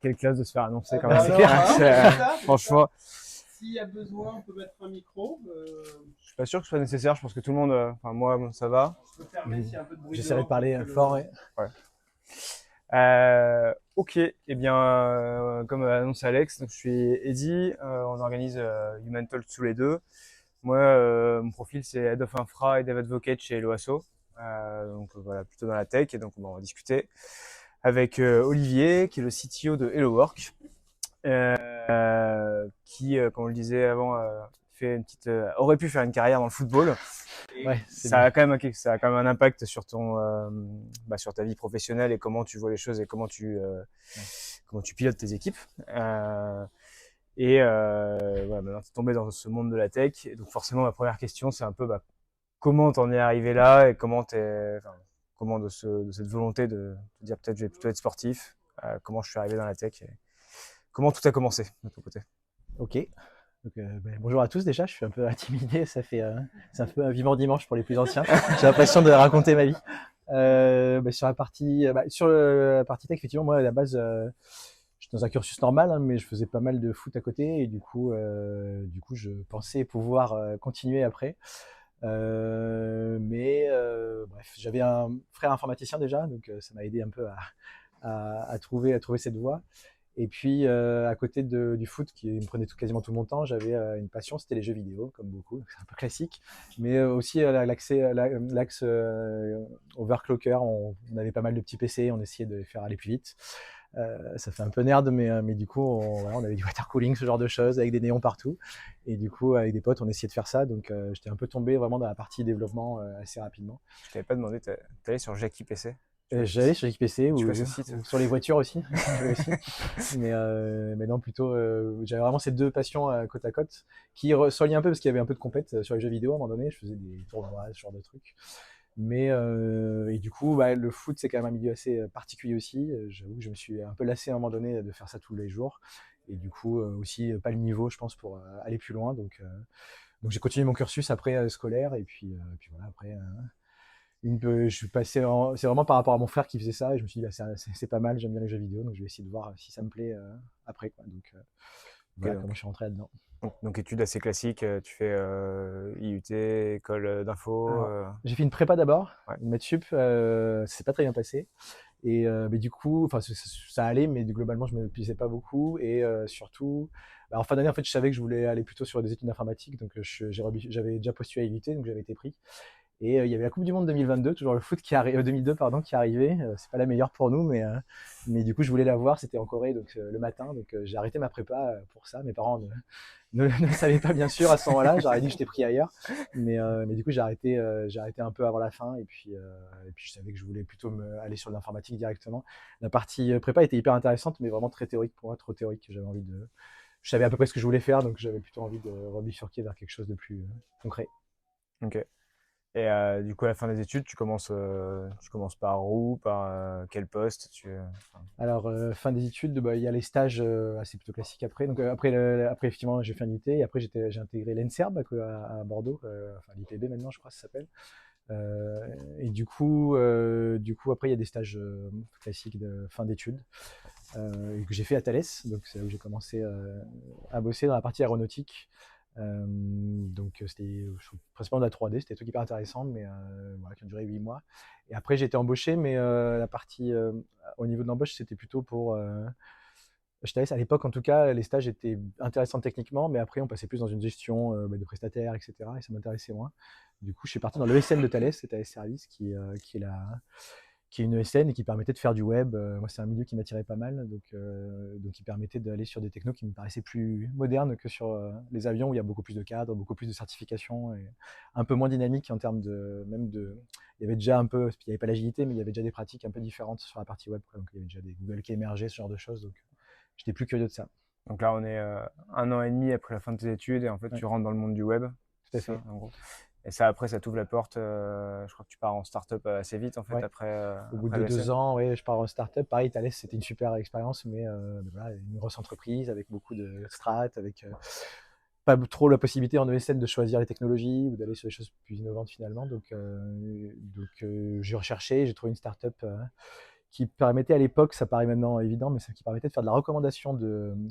quelle classe de se faire annoncer quand bah même. alors, hein, c'est ça, c'est Franchement, S'il y a besoin, on peut mettre un micro. je suis pas sûr que ce soit nécessaire. Je pense que tout le monde, enfin moi, bon, ça va. Je me permets s'il y a un peu de bruit J'essaierai de dehors pour parler que fort. le... Ouais. Ouais. Ok, et bien, comme annoncé Alex, donc je suis Eddy. On organise Human Talk tous les deux. Moi, mon profil c'est Head of Infra et Dev Advocate chez Loasso. Donc voilà, plutôt dans la tech. Et donc on va discuter avec Olivier, qui est le CTO de Hello Work, qui, comme on le disait avant, fait une petite, aurait pu faire une carrière dans le football. Ouais, c'est Ça a quand même, ça a quand même un impact sur ton, sur ta vie professionnelle et comment tu vois les choses et comment tu pilotes tes équipes. Voilà, maintenant tu es tombé dans ce monde de la tech. Et donc forcément, ma première question, c'est un peu comment t'en es arrivé là et comment de cette volonté de te dire peut-être je vais plutôt être sportif, comment je suis arrivé dans la tech et comment tout a commencé de ton côté. ok. Donc, bonjour à tous déjà, je suis un peu intimidé, c'est un peu un vivant dimanche pour les plus anciens. J'ai l'impression de raconter ma vie. Sur la partie tech, effectivement, moi à la base, j'étais dans un cursus normal, hein, mais je faisais pas mal de foot à côté et du coup, je pensais pouvoir continuer après. Bref, j'avais un frère informaticien déjà, donc ça m'a aidé un peu à trouver cette voie. Et puis, à côté du foot, qui me prenait quasiment tout mon temps, j'avais une passion, c'était les jeux vidéo, comme beaucoup, c'est un peu classique. Mais aussi l'axe overclocker, on avait pas mal de petits PC, on essayait de les faire aller plus vite. Ça fait un peu nerd, mais du coup, on avait du water cooling, ce genre de choses, avec des néons partout. Et du coup, avec des potes, on essayait de faire ça. Donc, j'étais un peu tombé vraiment dans la partie développement assez rapidement. Je t'avais pas demandé, t'es allé sur Jackie PC? J'allais sur XPC Tu ou, vois ce site? ou sur les voitures aussi, si tu veux aussi. Mais non, plutôt, j'avais vraiment ces deux passions côte à côte qui se reliaient un peu parce qu'il y avait un peu de compète sur les jeux vidéo à un moment donné. Je faisais des tournois, ce genre de trucs. Et du coup, le foot, c'est quand même un milieu assez particulier aussi. J'avoue que je me suis un peu lassé à un moment donné de faire ça tous les jours. Et du coup, aussi, pas le niveau, je pense, pour aller plus loin. Donc j'ai continué mon cursus après scolaire. Et puis voilà, après, je suis passé c'est vraiment par rapport à mon frère qui faisait ça. Et je me suis dit, c'est pas mal, j'aime bien les jeux vidéo. Donc je vais essayer de voir si ça me plaît après, quoi. Donc Ok, voilà comment je suis rentré là-dedans. donc études assez classiques, tu fais IUT, école d'info. Alors, j'ai fait une prépa d'abord, Ouais. une maths sup, c'est pas très bien passé. Mais du coup, enfin, ça allait, mais globalement, je me plaisais pas beaucoup. Et surtout, en fin d'année, en fait, je savais que je voulais aller plutôt sur des études d'informatique, donc j'avais déjà postulé à IUT, donc j'avais été pris. Et il y avait la Coupe du Monde 2022, toujours le foot qui arrive, 2002 pardon, qui arrivait. C'est pas la meilleure pour nous, mais du coup je voulais la voir. C'était en Corée, donc le matin, donc j'ai arrêté ma prépa pour ça. Mes parents ne savaient pas bien sûr à ce moment-là. J'aurais dit que j'étais pris ailleurs, mais du coup j'ai arrêté un peu avant la fin. Et puis je savais que je voulais plutôt aller sur l'informatique directement. La partie prépa était hyper intéressante, mais vraiment très théorique pour moi, trop théorique. Je savais à peu près ce que je voulais faire, donc j'avais plutôt envie de rebifurquer vers quelque chose de plus concret. Ok. Et du coup, à la fin des études, tu commences par où, par quel poste enfin, Alors, fin des études, il y a les stages assez plutôt classiques après. Donc, après, effectivement, j'ai fait un UT et après, j'ai intégré l'ENSERB à Bordeaux, enfin l'IPB maintenant, je crois que ça s'appelle. Et du coup, après, il y a des stages classiques de fin d'études que j'ai fait à Thales. Donc, c'est là où j'ai commencé à bosser dans la partie aéronautique. Donc, c'était principalement de la 3D, c'était des trucs hyper intéressants, mais voilà, qui ont duré 8 mois. Et après, j'ai été embauché, mais la partie au niveau de l'embauche, c'était plutôt pour. Chez Thales, à l'époque, en tout cas, les stages étaient intéressants techniquement, mais après, on passait plus dans une gestion de prestataires, etc. Et ça m'intéressait moins. Du coup, je suis parti dans l'ESN de Thales, c'est Thales Service, qui est une ESN et qui permettait de faire du web. Moi, c'est un milieu qui m'attirait pas mal, donc il permettait d'aller sur des technos qui me paraissaient plus modernes que sur les avions où il y a beaucoup plus de cadres, beaucoup plus de certifications et un peu moins dynamique en termes il y avait déjà un peu, il n'y avait pas l'agilité, mais il y avait déjà des pratiques un peu différentes sur la partie web, quoi. Donc il y avait déjà des Google qui émergeaient, ce genre de choses. Donc j'étais plus curieux de ça. donc là, on est 1 an et demi après la fin de tes études et en fait, Ouais, tu rentres dans le monde du web. tout à C'est ça, fait. en gros. Et ça, après, ça t'ouvre la porte. Je crois que tu pars en start-up assez vite, en fait, Ouais. Au bout après de deux l'ESN. ans, ouais, je pars en startup. Pareil, Thales, c'était une super expérience, mais voilà, une grosse entreprise avec beaucoup de strates, avec pas trop la possibilité en ESN de choisir les technologies ou d'aller sur des choses plus innovantes finalement. Donc j'ai recherché, j'ai trouvé une startup qui permettait à l'époque, ça paraît maintenant évident, mais qui permettait de faire de la recommandation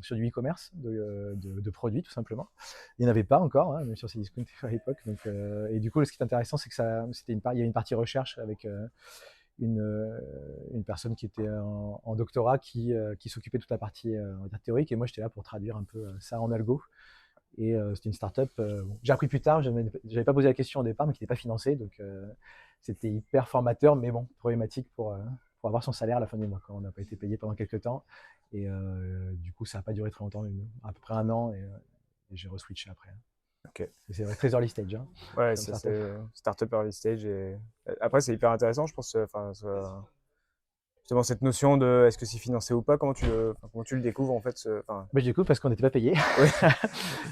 sur du e-commerce, de produits tout simplement. Il n'y en avait pas encore, hein, même sur ces discounts à l'époque. Donc, et du coup, ce qui est intéressant, c'est que il y a une partie recherche avec une personne qui était en doctorat qui s'occupait de toute la partie théorique, et moi j'étais là pour traduire un peu ça en algo. Et c'était une startup. J'ai appris plus tard, j'avais pas posé la question au départ, mais qui n'était pas financée, donc c'était hyper formateur, mais bon, problématique pour avoir son salaire à la fin du mois, quand on n'a pas été payé pendant quelques temps. Et du coup, ça n'a pas duré très longtemps, à peu près un an, et j'ai re-switché après. Ok. C'est vrai, très early stage. Hein, Ouais, comme c'est startup early stage. Et après, c'est hyper intéressant, je pense. Enfin, justement, cette notion de est-ce que c'est financé ou pas, comment tu le découvres en fait. Mais je découvre parce qu'on n'était pas payé. Ouais.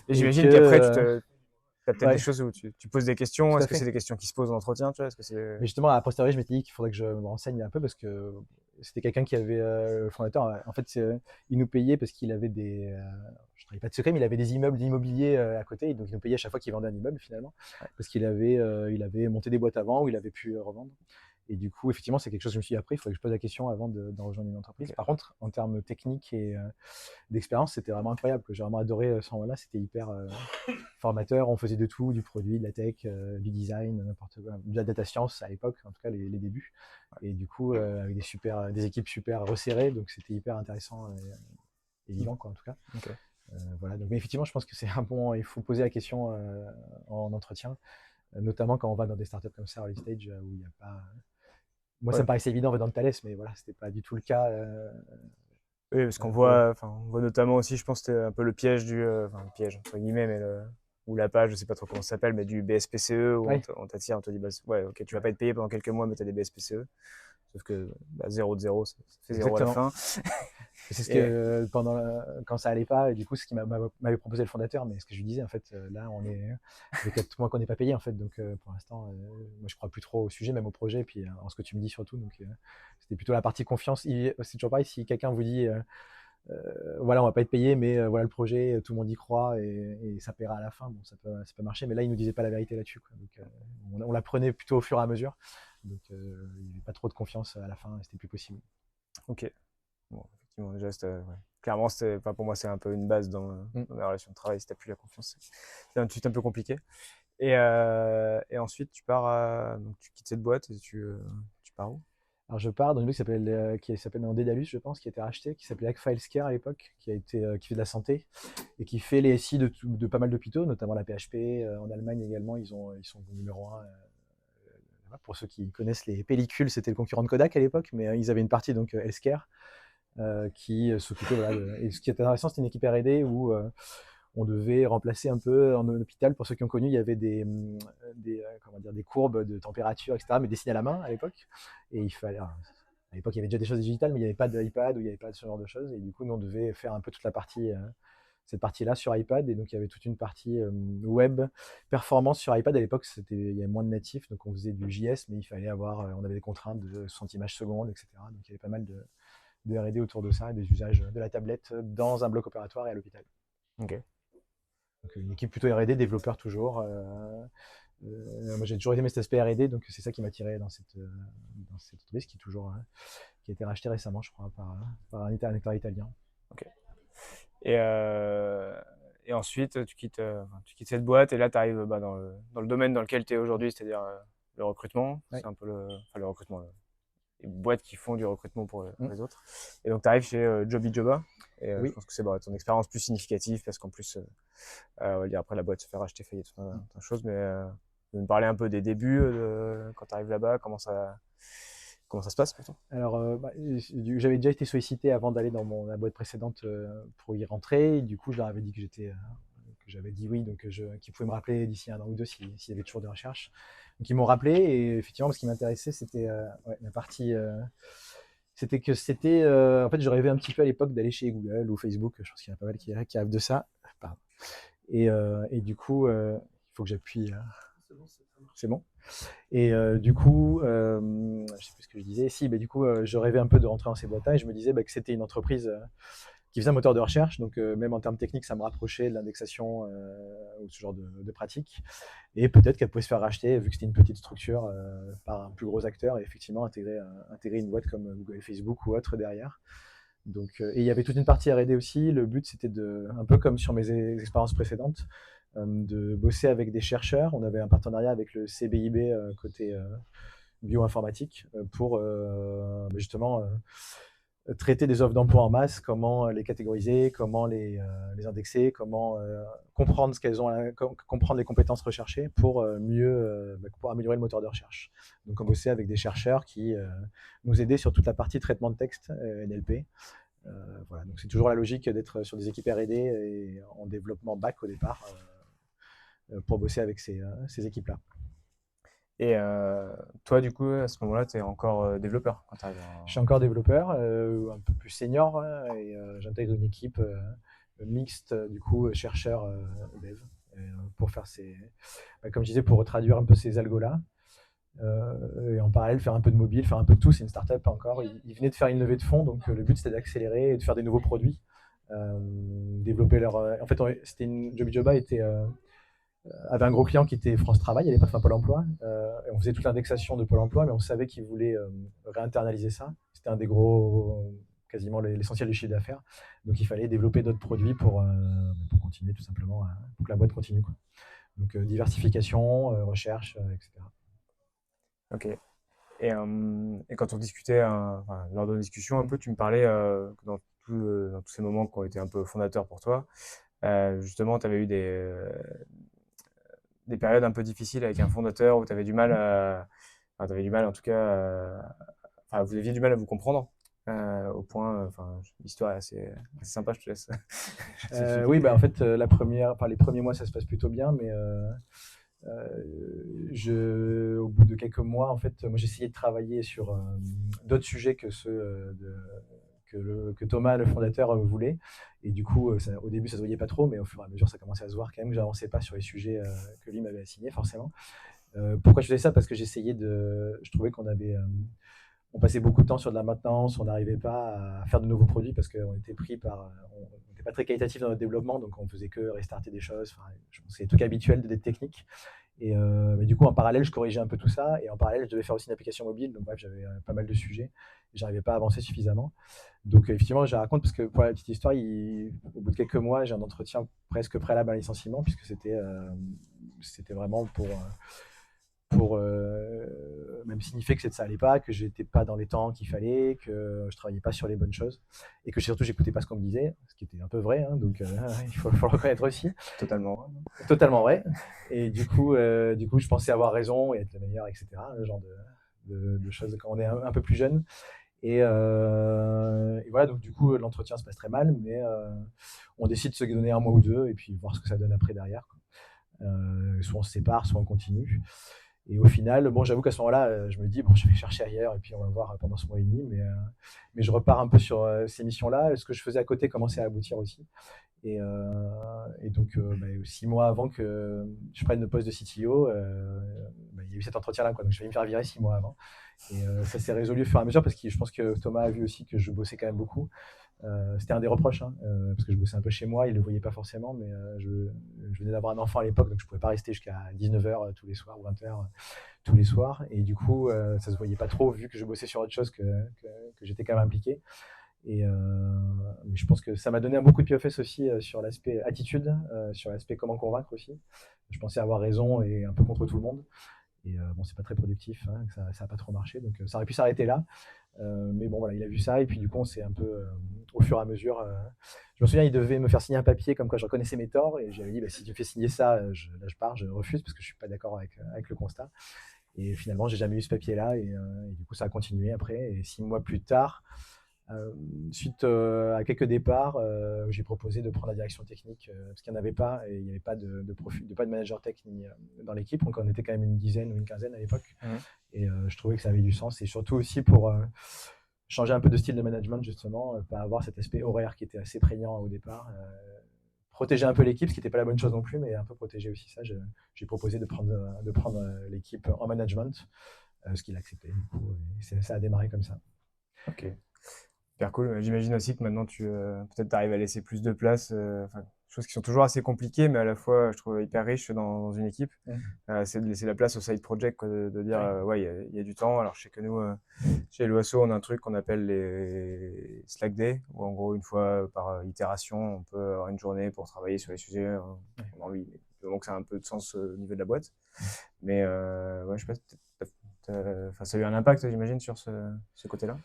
Et Et j'imagine que, qu'après, tu as peut-être des ouais, choses où tu poses des questions. tout Est-ce à que c'est fait. des questions qui se posent en entretien, tu vois? Est-ce que c'est... Mais justement, a posteriori, je m'étais dit qu'il faudrait que je me renseigne un peu parce que c'était quelqu'un qui avait, le fondateur, en fait, il nous payait parce qu'il avait je ne travaille pas de secret, mais il avait des immeubles d'immobilier à côté, et donc il nous payait à chaque fois qu'il vendait un immeuble finalement, parce il avait monté des boîtes avant où il avait pu revendre. Et du coup, effectivement, c'est quelque chose que je me suis dit après, il faudrait que je pose la question avant d'en rejoindre une entreprise. Ok. Par contre, en termes techniques et d'expérience, c'était vraiment incroyable, que j'ai vraiment adoré ce moment-là. C'était hyper formateur. On faisait de tout, du produit, de la tech, du design, n'importe quoi, de la data science à l'époque, en tout cas les débuts. Et du coup, avec des équipes super resserrées, donc c'était hyper intéressant et vivant, quoi, en tout cas. Ok. Voilà. Donc, mais effectivement, je pense que c'est un bon. Il faut poser la question en entretien, notamment quand on va dans des startups comme ça, early stage, où il n'y a pas. Moi, ça Ouais. me paraissait évident en fait, dans le Thales, mais voilà, c'était pas du tout le cas. Oui, parce qu'on Pour eux. voit, enfin, on voit notamment aussi, je pense, que c'était un peu le piège enfin, le piège entre guillemets, ou la page, je sais pas trop comment ça s'appelle, mais du BSPCE où Ouais. on t'attire, on te dit, bah, ouais, ok, tu vas pas être payé pendant quelques mois, mais tu as des BSPCE. Sauf que 0 de 0, ça fait 0 à la Exactement. fin. C'est ce Et, que quand ça allait pas, et du coup, ce qui m'avait proposé le fondateur, mais ce que je lui disais, en fait, là, on est avec 4 mois qu'on n'est pas payé, en fait, donc pour l'instant, moi, je crois plus trop au sujet, même au projet, et puis en ce que tu me dis surtout, donc c'était plutôt la partie confiance. C'est toujours pareil, si quelqu'un vous dit, voilà, on va pas être payé, mais voilà le projet, tout le monde y croit, et ça paiera à la fin, bon, ça peut marcher, mais là, il nous disait pas la vérité là-dessus, quoi, donc on la prenait plutôt au fur et à mesure, donc il n'y avait pas trop de confiance à la fin, c'était plus possible. ok. Bon, effectivement, déjà, ouais. Clairement, enfin, pour moi, c'est un peu une base Mm. dans mes relations de travail. Si t'as plus la confiance, c'est un tout un peu compliqué. Et ensuite, donc, tu quittes cette boîte et tu pars où? Alors je pars dans une boîte qui s'appelle maintenant Dedalus, je pense, qui a été racheté, qui s'appelait Agfilescare à l'époque, qui fait de la santé et qui fait les SI de pas mal d'hôpitaux, notamment la PHP. En Allemagne également, ils sont numéro un. Pour ceux qui connaissent les pellicules, c'était le concurrent de Kodak à l'époque, mais ils avaient une partie donc healthcare qui s'occupait. Voilà, et ce qui est intéressant, c'était une équipe R&D où on devait remplacer un peu en hôpital. Pour ceux qui ont connu, il y avait comment dire, des courbes de température, etc., mais dessinées à la main à l'époque. Et il fallait. À l'époque, il y avait déjà des choses digitales, mais il n'y avait pas d'iPad ou il n'y avait pas de ce genre de choses. Et du coup, nous, on devait faire un peu toute la partie, cette partie-là sur iPad. Et donc, il y avait toute une partie web performance sur iPad. À l'époque, il y avait moins de natifs, donc on faisait du JS, mais il fallait on avait des contraintes de 60 images secondes, etc. Donc, il y avait pas mal de R&D autour de ça et des usages de la tablette dans un bloc opératoire et à l'hôpital. Ok. Donc une équipe plutôt R&D, développeur toujours. Moi j'ai toujours aimé cet aspect R&D, donc c'est ça qui m'a tiré dans cette entreprise qui qui a été rachetée récemment, je crois, par un éditeur italien. Ok. Et, et ensuite, tu quittes cette boîte et là, tu arrives dans le domaine dans lequel tu es aujourd'hui, c'est-à-dire le recrutement. Ouais. C'est un peu enfin, le recrutement, les boîtes qui font du recrutement pour les Mm. autres. Et donc, tu arrives chez Jobijoba. Et je Oui. pense que c'est ton expérience plus significative parce qu'en plus, on va dire après la boîte se fait racheter, faillite, tout un tas de choses. Mais de me parler un peu des débuts quand tu arrives là-bas, comment ça se passe pour toi? Alors, j'avais déjà été sollicité avant d'aller dans la boîte précédente pour y rentrer. Et du coup, je leur avais dit que j'avais dit oui, donc qu'ils pouvaient me rappeler d'ici un an ou deux s'il y avait toujours des recherches. Donc, ils m'ont rappelé et effectivement, ce qui m'intéressait, c'était la partie. En fait, je rêvais un petit peu à l'époque d'aller chez Google ou Facebook. Je pense qu'il y en a pas mal qui rêvent de ça. Pardon. Et du coup, il faut que j'appuie. C'est bon. Et du coup, je sais plus ce que je disais. Si, du coup, je rêvais un peu de rentrer dans ces boîtes-là et je me disais que c'était une entreprise qui faisait un moteur de recherche. Donc, même en termes techniques, ça me rapprochait de l'indexation ou ce genre de pratique. Et peut-être qu'elle pouvait se faire racheter, vu que c'était une petite structure, par un plus gros acteur, et effectivement intégrer une boîte comme Google, Facebook ou autre derrière. Donc, et il y avait toute une partie R&D aussi. Le but, c'était un peu comme sur mes expériences précédentes, de bosser avec des chercheurs. On avait un partenariat avec le CBIB côté bioinformatique pour justement traiter des offres d'emploi en masse, comment les catégoriser, comment les indexer, comment comprendre ce qu'elles ont, comprendre les compétences recherchées pour mieux pour améliorer le moteur de recherche. Donc on bossait avec des chercheurs qui nous aidaient sur toute la partie traitement de texte NLP. Voilà, donc c'est toujours la logique d'être sur des équipes R&D et en développement back au départ pour bosser avec ces équipes-là. Et toi, du coup, à ce moment-là, tu es encore développeur quand tu arrives Je suis encore développeur, un peu plus senior, et j'intègre une équipe mixte, du coup, chercheur dev, pour faire comme je disais, pour traduire un peu ces algos-là. Et en parallèle, faire un peu de mobile, faire un peu de tout. C'est une startup encore. Ils venaient de faire une levée de fonds, donc le but c'était d'accélérer et de faire des nouveaux produits, développer leur. En fait, c'était Jobijoba avait un gros client qui était France Travail à l'époque, enfin Pôle Emploi. Et on faisait toute l'indexation de Pôle Emploi, mais on savait qu'ils voulaient réinternaliser ça. C'était un des gros, quasiment l'essentiel du chiffre d'affaires. Donc il fallait développer d'autres produits pour continuer tout simplement, pour que la boîte continue, quoi. Donc diversification, recherche, etc. Ok. Et quand on discutait, lors de nos discussions, un peu, tu me parlais que dans tous ces moments qui ont été un peu fondateurs pour toi, justement, tu avais eu des périodes un peu difficiles avec un fondateur où tu avais du mal, t'avais du mal en tout cas, vous aviez du mal à vous comprendre. Au point, l'histoire est assez sympa, je te laisse. Oui, en fait, les premiers mois, ça se passe plutôt bien, mais au bout de quelques mois, en fait, moi j'essayais de travailler sur d'autres sujets que ceux que Thomas, le fondateur, voulait. Et du coup, au début, ça se voyait pas trop, mais au fur et à mesure, ça commençait à se voir quand même que j'avançais pas sur les sujets que lui m'avait assignés, forcément. Pourquoi je faisais ça? Parce que je trouvais on passait beaucoup de temps sur de la maintenance, on n'arrivait pas à faire de nouveaux produits parce qu'on était pris on n'était pas très qualitatif dans notre développement, donc on faisait que restarter des choses. Je pense que c'est des trucs habituels d'être technique. Mais du coup, en parallèle, je corrigeais un peu tout ça, et en parallèle, je devais faire aussi une application mobile, donc bref, j'avais pas mal de sujets, et j'arrivais pas à avancer suffisamment. Donc effectivement, je raconte parce que pour la petite histoire, au bout de quelques mois, j'ai un entretien presque préalable à un licenciement, puisque c'était vraiment pour même signifier que ça allait pas, que j'étais pas dans les temps qu'il fallait, que je travaillais pas sur les bonnes choses, et que surtout j'écoutais pas ce qu'on me disait, ce qui était un peu vrai, hein, donc il faut le reconnaître aussi. Totalement vrai. Et du coup, je pensais avoir raison et être le meilleur, etc. Le genre de choses quand on est un peu plus jeune. Et voilà, donc du coup, l'entretien se passe très mal, mais on décide de se donner un mois ou deux et puis voir ce que ça donne après derrière, quoi. Soit on se sépare, soit on continue. Et au final, bon, j'avoue qu'à ce moment-là, je me dis, bon, je vais chercher ailleurs et puis on va voir pendant ce mois et demi. Mais je repars un peu sur ces missions-là. Ce que je faisais à côté commençait à aboutir aussi. Et donc, 6 mois avant que je prenne le poste de CTO, il y a eu cet entretien-là, quoi. Donc, je vais me faire virer 6 mois avant. Et ça s'est résolu au fur et à mesure parce que je pense que Thomas a vu aussi que je bossais quand même beaucoup. C'était un des reproches, hein, parce que je bossais un peu chez moi, il ne le voyait pas forcément, mais je venais d'avoir un enfant à l'époque, donc je ne pouvais pas rester jusqu'à 19h tous les soirs ou 20h tous les soirs. Et du coup, ça ne se voyait pas trop vu que je bossais sur autre chose, que j'étais quand même impliqué. Mais je pense que ça m'a donné un beaucoup de pied aux fesses aussi sur l'aspect attitude, sur l'aspect comment convaincre aussi. Je pensais avoir raison et un peu contre tout le monde. Et bon, c'est pas très productif, hein, ça n'a pas trop marché, donc ça aurait pu s'arrêter là. Mais bon, voilà, il a vu ça, et puis du coup, on s'est un peu, au fur et à mesure, je me souviens, il devait me faire signer un papier comme quoi je reconnaissais mes torts, et j'avais dit, si tu me fais signer ça, là je pars, je refuse, parce que je suis pas d'accord avec le constat. Et finalement, j'ai jamais eu ce papier-là, et du coup, ça a continué après, et 6 mois plus tard, suite à quelques départs, j'ai proposé de prendre la direction technique, parce qu'il n'y en avait pas, et il n'y avait pas pas de manager tech dans l'équipe, donc on était quand même une dizaine ou une quinzaine à l'époque. Et je trouvais que ça avait du sens, et surtout aussi pour changer un peu de style de management, justement, pas avoir cet aspect horaire qui était assez prégnant au départ, protéger un peu l'équipe, ce qui n'était pas la bonne chose non plus, mais un peu protéger aussi ça. J'ai proposé de prendre l'équipe en management, ce qu'il a accepté, du coup, et ça a démarré comme ça. Ok. Super cool. J'imagine aussi que maintenant tu peut-être arrives à laisser plus de place, enfin, choses qui sont toujours assez compliquées, mais à la fois je trouve hyper riches dans une équipe. Mm. C'est de laisser la place au side project, quoi, de dire Ouais. ouais, il y a du temps. Alors je sais que nous, chez Loasso, on a un truc qu'on appelle les Slack Day, où en gros une fois par itération, on peut avoir une journée pour travailler sur les sujets qu'on a envie. Donc ça a un peu de sens au niveau de la boîte. Mais ouais, je sais pas, enfin, ça a eu un impact, j'imagine, sur ce côté-là.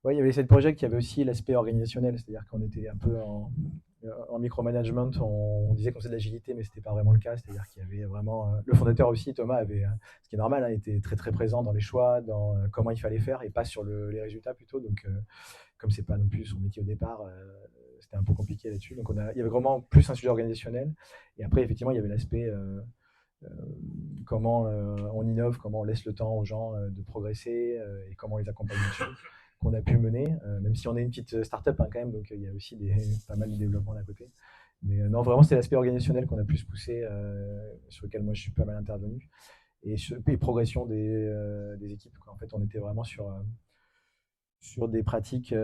Ouais, il y avait cette project, il y avait aussi l'aspect organisationnel, c'est-à-dire qu'on était un peu en micromanagement, on disait qu'on faisait de l'agilité, mais ce n'était pas vraiment le cas, c'est-à-dire qu'il y avait vraiment, le fondateur aussi, Thomas, avait, ce qui est normal, hein, était très très présent dans les choix, dans comment il fallait faire, et pas sur les résultats plutôt, donc comme c'est pas non plus son métier au départ, c'était un peu compliqué là-dessus, donc il y avait vraiment plus un sujet organisationnel, et après effectivement il y avait l'aspect euh, comment on innove, comment on laisse le temps aux gens de progresser et comment on les accompagne dessus, qu'on a pu mener, même si on est une petite start-up hein, quand même, donc il y a aussi pas mal de développement à côté. Mais non, vraiment, c'est l'aspect organisationnel qu'on a plus poussé, sur lequel moi je suis pas mal intervenu, et progression des équipes, quoi. En fait, on était vraiment sur des pratiques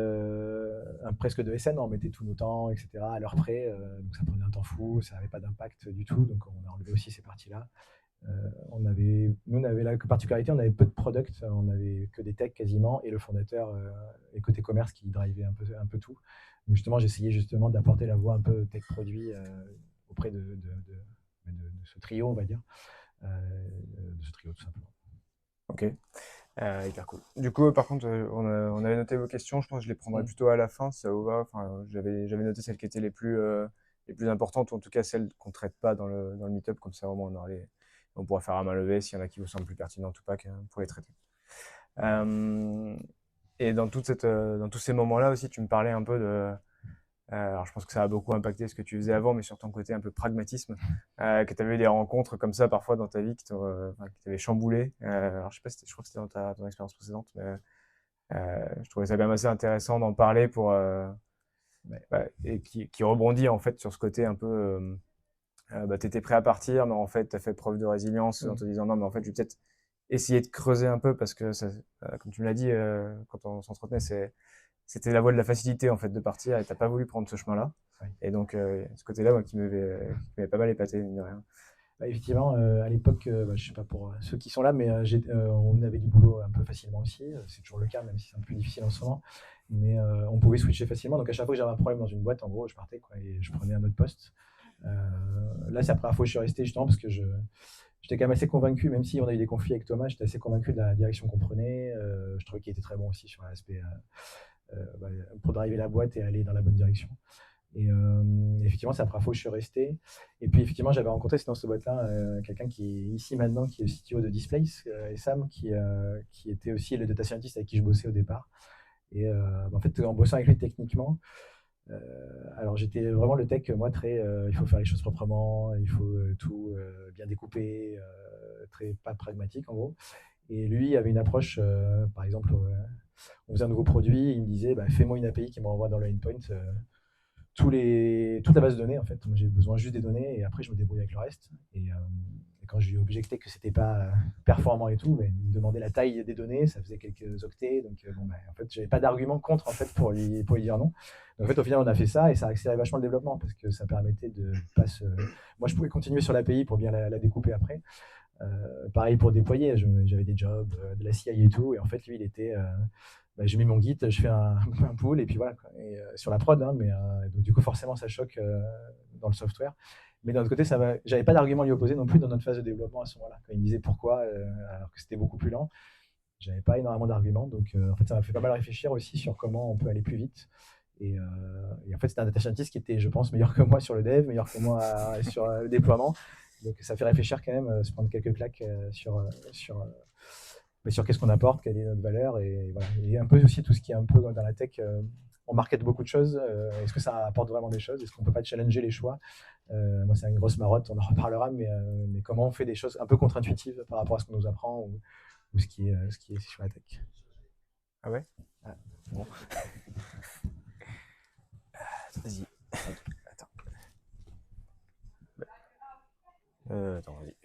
presque de SN, on mettait tous nos temps, etc., à l'heure près, donc ça prenait un temps fou, ça n'avait pas d'impact du tout, donc on a enlevé aussi ces parties-là. Nous, on avait la particularité, on avait peu de product, on n'avait que des techs quasiment, et le fondateur et côté commerce qui drivait un peu tout. Donc justement, j'essayais justement d'apporter la voix un peu tech produit auprès de ce trio, on va dire, de ce trio tout simplement. Ok. Hyper cool. Du coup, par contre, on avait noté vos questions. Je pense que je les prendrai Mm. plutôt à la fin, si ça vous va. Enfin, j'avais noté celles qui étaient les plus importantes, ou en tout cas celles qu'on traite pas dans le meet-up. Comme ça, au moins, on pourra faire à main levée s'il y en a qui vous semblent plus pertinentes ou pas pour les traiter. Et dans tous ces moments-là aussi, tu me parlais un peu alors je pense que ça a beaucoup impacté ce que tu faisais avant, mais sur ton côté un peu pragmatisme, que tu avais eu des rencontres comme ça parfois dans ta vie qui t'avaient chamboulé. Alors je sais pas, je crois que c'était dans ton expérience précédente, mais je trouvais ça quand même assez intéressant d'en parler et qui rebondit en fait sur ce côté un peu, t'étais prêt à partir, mais en fait t'as fait preuve de résilience en Mm. te disant non, mais en fait je vais peut-être essayer de creuser un peu parce que comme tu me l'as dit quand on s'entretenait, c'était la voie de la facilité en fait de partir et t'as pas voulu prendre ce chemin-là. Ouais. Et donc ce côté-là, moi, qui m'avait pas mal épaté, mine de rien. Bah, effectivement, à l'époque, je sais pas pour ceux qui sont là, mais on avait du boulot un peu facilement aussi. C'est toujours le cas, même si c'est un peu plus difficile en ce moment. Mais on pouvait switcher facilement. Donc à chaque fois que j'avais un problème dans une boîte, en gros, je partais quoi, et je prenais un autre poste. Là, c'est la première fois que je suis resté justement parce que j'étais quand même assez convaincu, même si on a eu des conflits avec Thomas, j'étais assez convaincu de la direction qu'on prenait. Je trouvais qu'il était très bon aussi sur l'aspect pour driver la boîte et aller dans la bonne direction. Et effectivement, c'est la première fois où je suis resté. Et puis, effectivement, j'avais rencontré, c'est dans cette boîte-là, quelqu'un qui est ici maintenant, qui est le CTO de Displace, et Sam, qui était aussi le data scientist avec qui je bossais au départ. Et en fait, en bossant avec lui techniquement, alors j'étais vraiment le tech, moi, très, il faut faire les choses proprement, il faut tout bien découper, très pas pragmatique en gros. Et lui avait une approche, par exemple, on faisait un nouveau produit, il me disait, bah, fais-moi une API qui me renvoie dans le endpoint toute la base de données en fait. Moi, j'ai besoin juste des données et après je me débrouille avec le reste. Et quand je lui ai objecté que c'était pas performant et tout, il me demandait la taille des données, ça faisait quelques octets, donc en fait j'avais pas d'argument contre en fait pour lui dire non. Donc, en fait au final on a fait ça et ça a accéléré vachement le développement parce que ça permettait de pas se. Moi je pouvais continuer sur l'API pour bien la découper après. Pareil pour déployer, j'avais des jobs, de la CI et tout, et en fait lui il était je mets mon Git, je fais un pull et puis voilà. Quoi. Et, sur la prod, hein, mais donc, du coup forcément ça choque dans le software. Mais d'un autre côté, j'avais pas d'argument à lui opposer non plus dans notre phase de développement à ce moment-là. Quand il me disait pourquoi, alors que c'était beaucoup plus lent, j'avais pas énormément d'arguments. Donc en fait, ça m'a fait pas mal réfléchir aussi sur comment on peut aller plus vite. Et en fait, c'était un data scientist qui était, je pense, meilleur que moi sur le dev, meilleur que moi sur le déploiement. Donc ça fait réfléchir quand même, se prendre quelques claques sur qu'est-ce qu'on apporte, quelle est notre valeur, et voilà. Et un peu aussi tout ce qui est un peu dans la tech, on market beaucoup de choses. Est-ce que ça apporte vraiment des choses? Est-ce qu'on peut pas challenger les choix? Moi, c'est une grosse marotte, on en reparlera, mais comment on fait des choses un peu contre-intuitives par rapport à ce qu'on nous apprend ou ce qui est sur la tech. Ah ouais. Ah, bon. Vas-y. Attends. Attends, vas-y.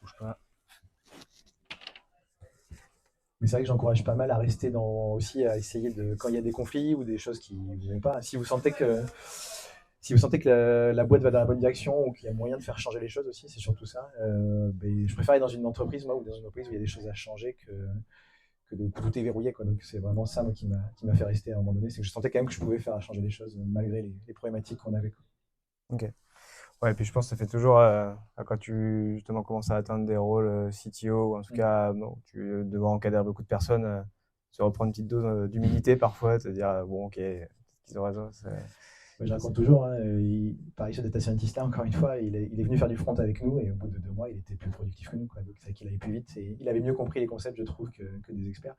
Bouge pas. Mais c'est vrai que j'encourage pas mal à rester aussi à essayer quand il y a des conflits ou des choses qui ne vont pas. Si vous sentez que la boîte va dans la bonne direction ou qu'il y a moyen de faire changer les choses aussi, c'est surtout ça. Je préfère aller dans une entreprise, moi, ou dans une entreprise où il y a des choses à changer que de tout est verrouillé, quoi. Donc c'est vraiment ça, moi, qui m'a fait rester à un moment donné. C'est que je sentais quand même que je pouvais faire changer les choses malgré les problématiques qu'on avait, quoi. Ok. Ouais, et puis je pense que ça fait toujours, quand tu justement commences à atteindre des rôles CTO, ou en tout cas, bon, tu dois encadrer beaucoup de personnes, se reprendre une petite dose d'humilité parfois, te dire, bon, ok, peut-être qu'ils ont raison. Je raconte toujours, hein, pareil, ce data scientist là, encore une fois, il est venu faire du front avec nous et au bout de 2 mois, il était plus productif que nous, quoi. Donc c'est vrai qu'il allait plus vite et il avait mieux compris les concepts, je trouve, que des experts.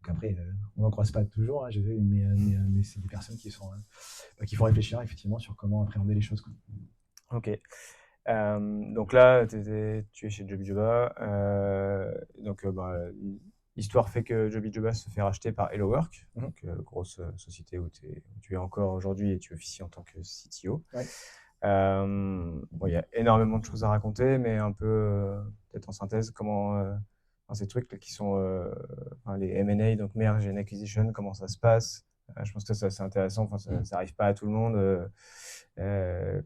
Donc après, on n'en croise pas toujours, hein, mais c'est des personnes qui font réfléchir effectivement sur comment appréhender les choses, quoi. Ok. Donc là, tu es chez Jobijoba. Donc, l'histoire fait que Jobijoba se fait racheter par HelloWork, donc grosse société où tu es encore aujourd'hui et tu officies en tant que CTO. Ouais. Bon, il y a énormément de choses à raconter, mais un peu, peut-être en synthèse, comment ces trucs qui sont les M&A, donc Merge and Acquisition, comment ça se passe. Je pense que ça, c'est intéressant. Enfin, ça n'arrive pas à tout le monde.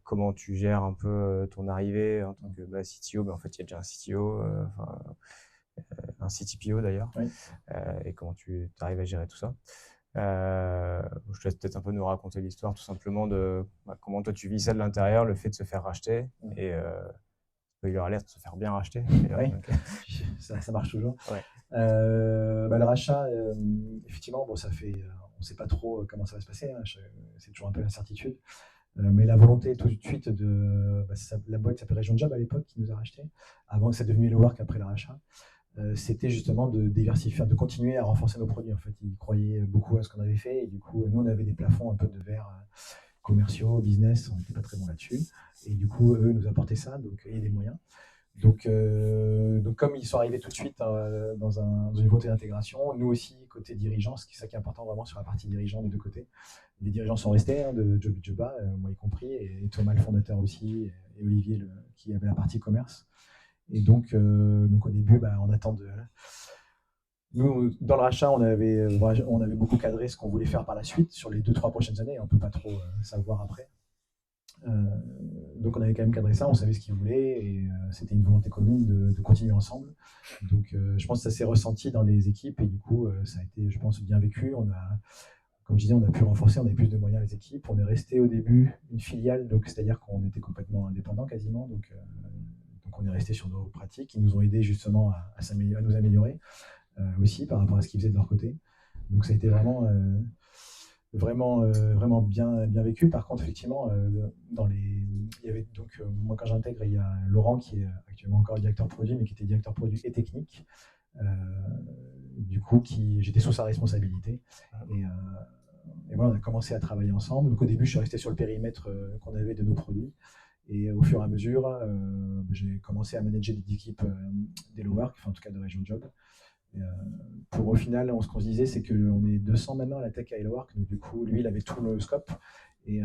Comment tu gères un peu ton arrivée en tant que CTO. En fait, il y a déjà un CTO, un CTPO d'ailleurs. Oui. Et comment tu arrives à gérer tout ça. Je te laisse peut-être un peu nous raconter l'histoire tout simplement de comment toi tu vis ça de l'intérieur, le fait de se faire racheter et spoiler alert, de se faire bien racheter. Oui. Ça marche toujours. Ouais. Le rachat, effectivement, bon, on ne sait pas trop comment ça va se passer, hein, c'est toujours un peu l'incertitude. Mais la volonté tout de suite la boîte s'appelait Region Job à l'époque qui nous a racheté, avant que ça devienne HelloWork après le rachat. C'était justement de diversifier, de continuer à renforcer nos produits. En fait, ils croyaient beaucoup à ce qu'on avait fait et du coup, nous, on avait des plafonds un peu de verre commerciaux, business, on n'était pas très bon là-dessus. Et du coup, eux nous apportaient ça, et des moyens. Donc, comme ils sont arrivés tout de suite dans une volonté d'intégration, nous aussi, côté dirigeant, c'est ça qui est important vraiment sur la partie dirigeant des deux côtés. Les dirigeants sont restés, hein, de Jobijoba, moi y compris, et Thomas le fondateur aussi, et Olivier qui avait la partie commerce. Et donc au début, on attend Nous, dans le rachat, on avait beaucoup cadré ce qu'on voulait faire par la suite sur les 2-3 prochaines années. On ne peut pas trop savoir après. Donc on avait quand même cadré ça, on savait ce qu'ils voulaient et c'était une volonté commune de continuer ensemble. Donc je pense que ça s'est ressenti dans les équipes et du coup ça a été, je pense, bien vécu. Comme je disais, on a pu renforcer, on avait plus de moyens les équipes. On est resté au début une filiale, donc c'est-à-dire qu'on était complètement indépendant quasiment. Donc on est resté sur nos pratiques. Ils nous ont aidés justement à nous améliorer aussi par rapport à ce qu'ils faisaient de leur côté. Donc ça a été vraiment bien vécu. Par contre, effectivement, il y avait donc moi quand j'intègre, il y a Laurent qui est actuellement encore directeur produit, mais qui était directeur produit et technique. Du coup, j'étais sous sa responsabilité. Et voilà, on a commencé à travailler ensemble. Donc au début, je suis resté sur le périmètre qu'on avait de nos produits. Et au fur et à mesure, j'ai commencé à manager des équipes d'HelloWork, enfin en tout cas de Region Job. Pour au final, ce qu'on se disait, c'est qu'on est 200 maintenant à la tech à HelloWork. Donc du coup, lui, il avait tout le scope. Et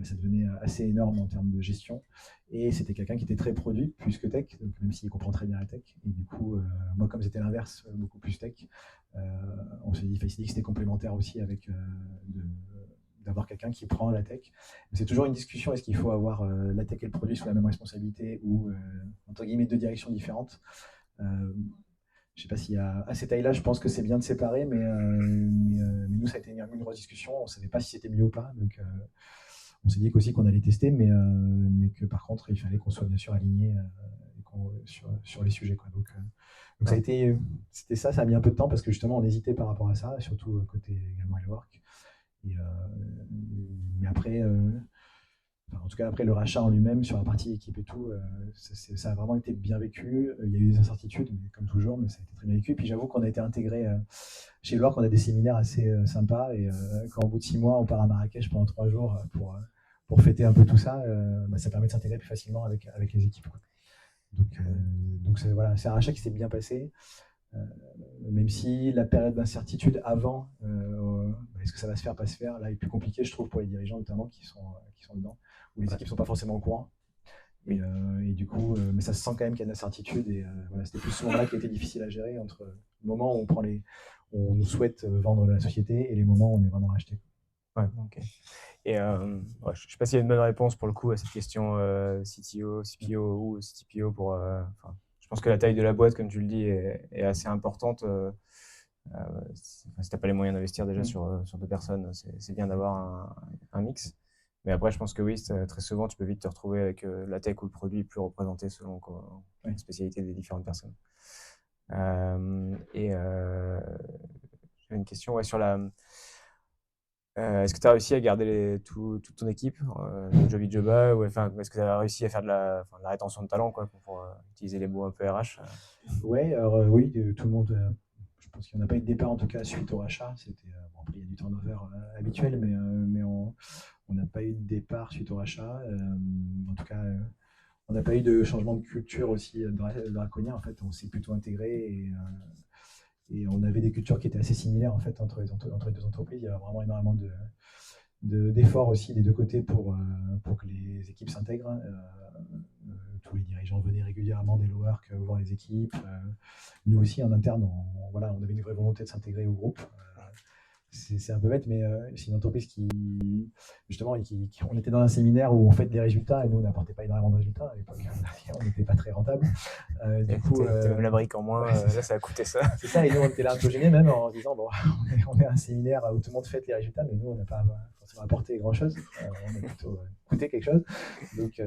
ça devenait assez énorme en termes de gestion. Et c'était quelqu'un qui était très produit, plus que tech, donc même s'il comprend très bien la tech. Et du coup, moi, comme c'était l'inverse, beaucoup plus tech, on s'est dit que c'était complémentaire aussi avec d'avoir quelqu'un qui prend la tech. Mais c'est toujours une discussion, est-ce qu'il faut avoir la tech et le produit sous la même responsabilité ou, entre guillemets, deux directions différentes. Je ne sais pas s'il y a à cette taille-là, je pense que c'est bien de séparer, mais nous, ça a été une grosse discussion. On ne savait pas si c'était mieux ou pas. Donc, on s'est dit aussi qu'on allait tester, mais que par contre, il fallait qu'on soit bien sûr aligné sur les sujets, quoi. Donc c'était ça a mis un peu de temps parce que justement, on hésitait par rapport à ça, surtout côté également HelloWork. Mais après, en tout cas, après le rachat en lui-même, sur la partie équipe et tout, ça a vraiment été bien vécu. Il y a eu des incertitudes, mais comme toujours, mais ça a été très bien vécu. Puis j'avoue qu'on a été intégré chez HelloWork, on a des séminaires assez sympas. Et quand au bout de 6 mois, on part à Marrakech pendant 3 jours pour fêter un peu tout ça, ça permet de s'intégrer plus facilement avec les équipes, quoi. Donc c'est un rachat qui s'est bien passé. Même si la période d'incertitude avant, est-ce que ça va se faire, pas se faire, là est plus compliqué, je trouve, pour les dirigeants notamment qui sont dedans, où les équipes ne sont pas forcément au courant. Et du coup, mais ça se sent quand même qu'il y a une incertitude. Et voilà, c'était plus ce moment-là qui était difficile à gérer entre le moment où on nous souhaite vendre la société et les moments où on est vraiment racheté. Ouais, ok. Et ouais, je sais pas s'il y a une bonne réponse pour le coup à cette question CTO, CPO ou CTPO je pense que la taille de la boîte, comme tu le dis, est assez importante. Si t'as pas les moyens d'investir déjà sur deux personnes, c'est bien d'avoir un mix. Mais après, je pense que oui, très souvent, tu peux vite te retrouver avec la tech ou le produit plus représenté selon la spécialité des différentes personnes. J'avais une question sur la. Est-ce que tu as réussi à garder toute ton équipe de Joby Joba ou est-ce que tu as réussi à faire de la rétention de talent quoi, pour utiliser les mots un peu RH Ouais, alors oui, tout le monde. Je pense qu'il n'y en a pas eu de départ en tout cas suite au rachat. Bon, après, il y a du turnover habituel, mais on n'a pas eu de départ suite au rachat. En tout cas, on n'a pas eu de changement de culture aussi draconien. En fait, on s'est plutôt intégré et on avait des cultures qui étaient assez similaires en fait entre les deux entreprises. Il y a vraiment énormément d'efforts aussi des deux côtés pour que les équipes s'intègrent. Tous les dirigeants venaient régulièrement des Lowerk voir les équipes. Nous aussi en interne, on avait une vraie volonté de s'intégrer au groupe. C'est un peu bête, mais c'est une entreprise justement, on était dans un séminaire où on fait des résultats et nous, on n'apportait pas énormément de résultats à l'époque. On n'était pas très rentable. Du coup, t'es même la brique en moins, là, ça a coûté ça. C'est ça, et nous, on était là un peu gênés même en se disant, bon, on est un séminaire où tout le monde fait les résultats, mais nous, on n'a pas forcément apporté grand-chose. On a plutôt coûté quelque chose. Donc,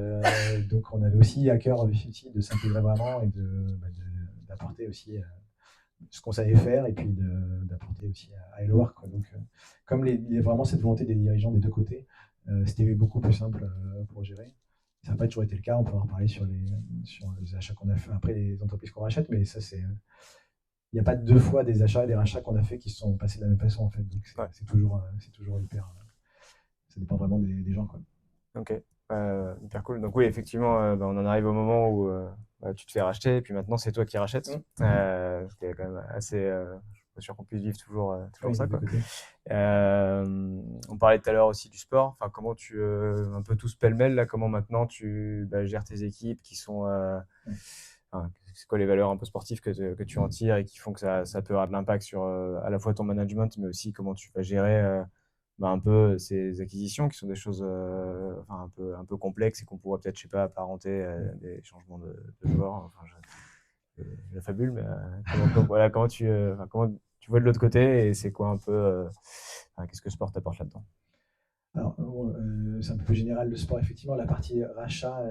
on avait aussi à cœur aussi de s'intégrer vraiment et d'apporter aussi ce qu'on savait faire et puis d'apporter aussi à Hello Work. Donc, comme vraiment cette volonté des dirigeants des deux côtés, c'était beaucoup plus simple pour gérer. Ça n'a pas toujours été le cas, on peut en reparler sur les achats qu'on a fait après les entreprises qu'on rachète, mais ça c'est. Il n'y a pas deux fois des achats et des rachats qu'on a fait qui se sont passés de la même façon en fait. Donc c'est toujours hyper. Ça dépend vraiment des gens quoi. Ok, hyper cool. Donc oui, effectivement, on en arrive au moment où tu te fais racheter et puis maintenant c'est toi qui rachètes. Ce qui est quand même assez. Je suis pas sûr qu'on puisse vivre toujours Oui, ça quoi. On parlait tout à l'heure aussi du sport. Enfin, comment tu un peu tout ce pêle-mêle là, comment maintenant tu gères tes équipes qui sont c'est quoi les valeurs un peu sportives que tu en tires et qui font que ça peut avoir de l'impact sur à la fois ton management, mais aussi comment tu vas gérer un peu ces acquisitions qui sont des choses un peu complexes et qu'on pourrait peut-être, je sais pas, apparenter à des changements de joueurs. Enfin, je fabule, mais comment tu vois de l'autre côté et c'est quoi un peu, qu'est-ce que le sport t'apporte là-dedans? Alors, c'est un peu plus général le sport, effectivement. La partie rachat,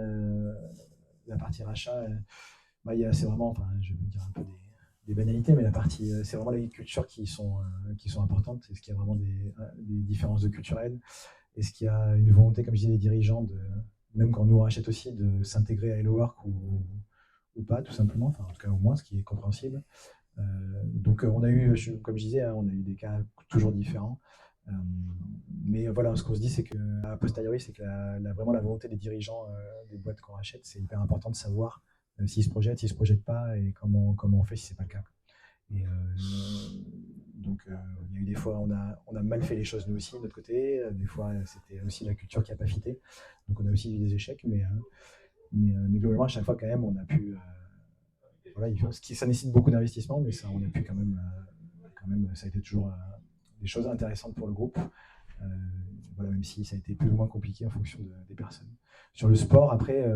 c'est vraiment, je vais dire un peu des banalités, mais c'est vraiment les cultures qui sont importantes. Est-ce qu'il y a vraiment des différences de culturelles? Est-ce qu'il y a une volonté, comme je disais, des dirigeants, même quand nous on rachète aussi, de s'intégrer à Hello Work ou pas, tout simplement, en tout cas au moins, ce qui est compréhensible. Donc on a eu, comme je disais, on a eu des cas toujours différents. Mais voilà, ce qu'on se dit, c'est qu'à posteriori, c'est que vraiment la volonté des dirigeants des boîtes qu'on rachète, c'est hyper important de savoir s'ils se projettent, s'ils se projettent pas, et comment on fait si c'est pas le cas. Et donc il y a eu des fois, on a mal fait les choses nous aussi de notre côté. Des fois, c'était aussi la culture qui a pas fité. Donc on a aussi eu des échecs, mais globalement, à chaque fois, quand même, on a pu. Ça nécessite beaucoup d'investissement, mais ça, on a pu quand même, ça a été toujours des choses intéressantes pour le groupe. Même si ça a été plus ou moins compliqué en fonction des personnes. Sur le sport, après,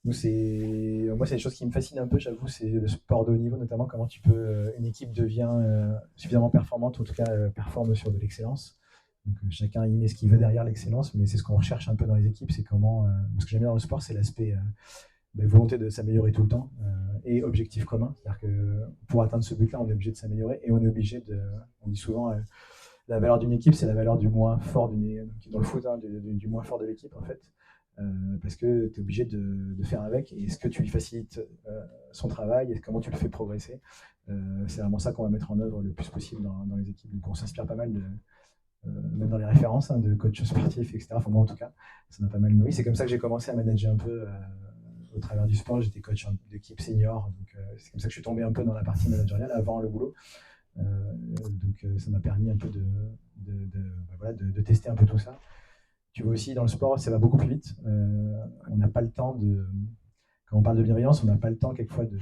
moi, c'est des choses qui me fascinent un peu, j'avoue, c'est le sport de haut niveau, notamment comment une équipe devient suffisamment performante, en tout cas performe sur de l'excellence. Donc, chacun y met ce qu'il veut derrière l'excellence, mais c'est ce qu'on recherche un peu dans les équipes, c'est comment. Ce que j'aime bien dans le sport, c'est l'aspect volonté de s'améliorer tout le temps et objectif commun. C'est-à-dire que pour atteindre ce but-là, on est obligé de s'améliorer et on est obligé on dit souvent, la valeur d'une équipe, c'est la valeur du moins fort dans le foot, du moins fort de l'équipe en fait. Parce que tu es obligé de faire avec et est-ce que tu lui facilites son travail et comment tu le fais progresser. C'est vraiment ça qu'on va mettre en œuvre le plus possible dans les équipes. Donc on s'inspire pas mal même dans les références de coachs sportifs, etc. Enfin, moi en tout cas, ça m'a pas mal nourri. C'est comme ça que j'ai commencé à manager un peu au travers du sport. J'étais coach d'équipe senior, donc c'est comme ça que je suis tombé un peu dans la partie managériale avant le boulot. Donc ça m'a permis un peu de tester un peu tout ça. tu vois aussi dans le sport, ça va beaucoup plus vite. On n'a pas le temps de, quand on parle de bienveillance, on n'a pas le temps quelquefois de